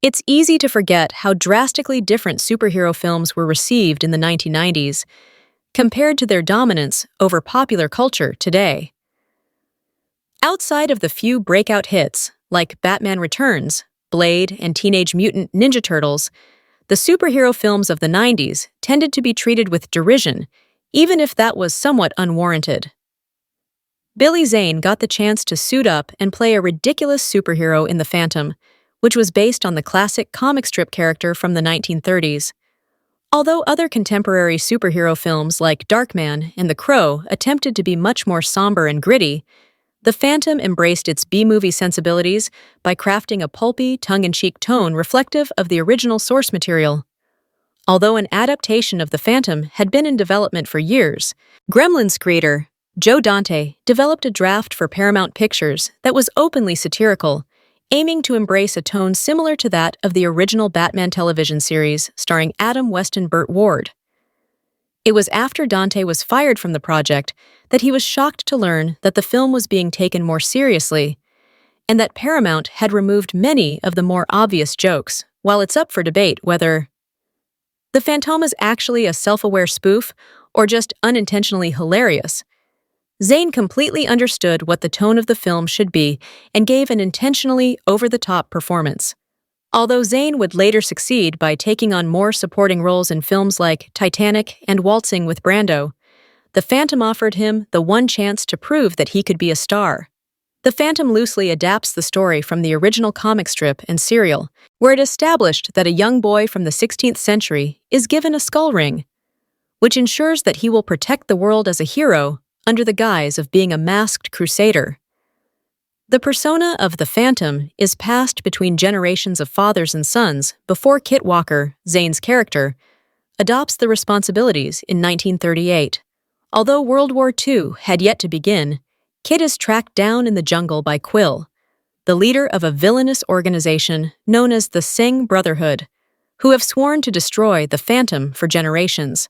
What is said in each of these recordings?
It's easy to forget how drastically different superhero films were received in the 1990s compared to their dominance over popular culture today. Outside of the few breakout hits, like Batman Returns, Blade, and Teenage Mutant Ninja Turtles, the superhero films of the 90s tended to be treated with derision, even if that was somewhat unwarranted. Billy Zane got the chance to suit up and play a ridiculous superhero in The Phantom, which was based on the classic comic strip character from the 1930s. Although other contemporary superhero films like Darkman and The Crow attempted to be much more somber and gritty, The Phantom embraced its B-movie sensibilities by crafting a pulpy, tongue-in-cheek tone reflective of the original source material. Although an adaptation of The Phantom had been in development for years, Gremlins creator Joe Dante developed a draft for Paramount Pictures that was openly satirical, aiming to embrace a tone similar to that of the original Batman television series starring Adam West and Burt Ward. It was after Dante was fired from the project that he was shocked to learn that the film was being taken more seriously, and that Paramount had removed many of the more obvious jokes. While it's up for debate whether The Phantom is actually a self-aware spoof or just unintentionally hilarious, Zane completely understood what the tone of the film should be and gave an intentionally over-the-top performance. Although Zane would later succeed by taking on more supporting roles in films like Titanic and Waltzing with Brando, The Phantom offered him the one chance to prove that he could be a star. The Phantom loosely adapts the story from the original comic strip and serial, where it established that a young boy from the 16th century is given a skull ring, which ensures that he will protect the world as a hero under the guise of being a masked crusader. The persona of the Phantom is passed between generations of fathers and sons before Kit Walker, Zane's character, adopts the responsibilities in 1938. Although World War II had yet to begin, Kit is tracked down in the jungle by Quill, the leader of a villainous organization known as the Singh Brotherhood, who have sworn to destroy the Phantom for generations.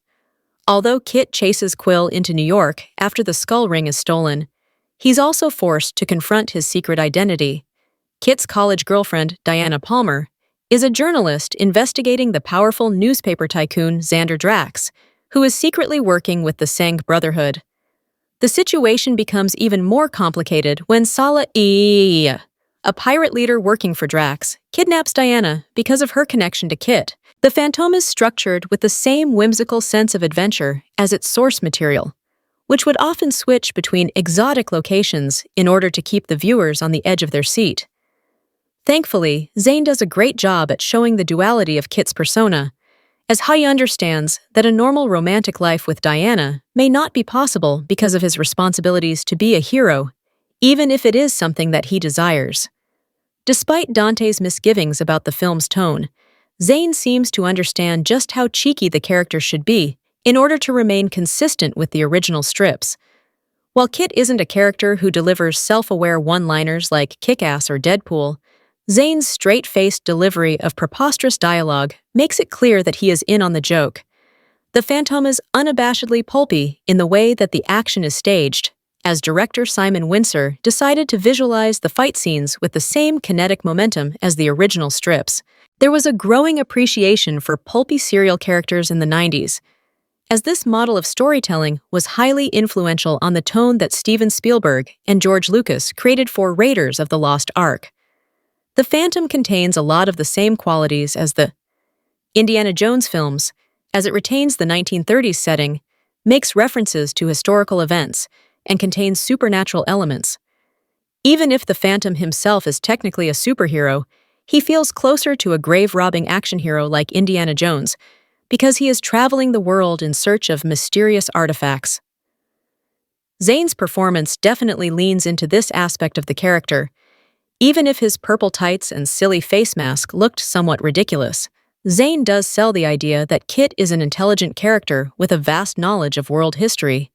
Although Kit chases Quill into New York after the skull ring is stolen, he's also forced to confront his secret identity. Kit's college girlfriend, Diana Palmer, is a journalist investigating the powerful newspaper tycoon Xander Drax, who is secretly working with the Singh Brotherhood. The situation becomes even more complicated when Salah-E, a pirate leader working for Drax, kidnaps Diana because of her connection to Kit. The Phantom is structured with the same whimsical sense of adventure as its source material, which would often switch between exotic locations in order to keep the viewers on the edge of their seat. Thankfully, Zane does a great job at showing the duality of Kit's persona, as he understands that a normal romantic life with Diana may not be possible because of his responsibilities to be a hero, even if it is something that he desires. Despite Dante's misgivings about the film's tone, Zane seems to understand just how cheeky the character should be in order to remain consistent with the original strips. While Kit isn't a character who delivers self-aware one-liners like Kick-Ass or Deadpool, Zane's straight-faced delivery of preposterous dialogue makes it clear that he is in on the joke. The Phantom is unabashedly pulpy in the way that the action is staged, as director Simon Windsor decided to visualize the fight scenes with the same kinetic momentum as the original strips. There was a growing appreciation for pulpy serial characters in the 90s, as this model of storytelling was highly influential on the tone that Steven Spielberg and George Lucas created for Raiders of the Lost Ark. The Phantom contains a lot of the same qualities as the Indiana Jones films, as it retains the 1930s setting, makes references to historical events, and contains supernatural elements. Even if the Phantom himself is technically a superhero, he feels closer to a grave-robbing action hero like Indiana Jones, because he is traveling the world in search of mysterious artifacts. Zane's performance definitely leans into this aspect of the character. Even if his purple tights and silly face mask looked somewhat ridiculous, Zane does sell the idea that Kit is an intelligent character with a vast knowledge of world history.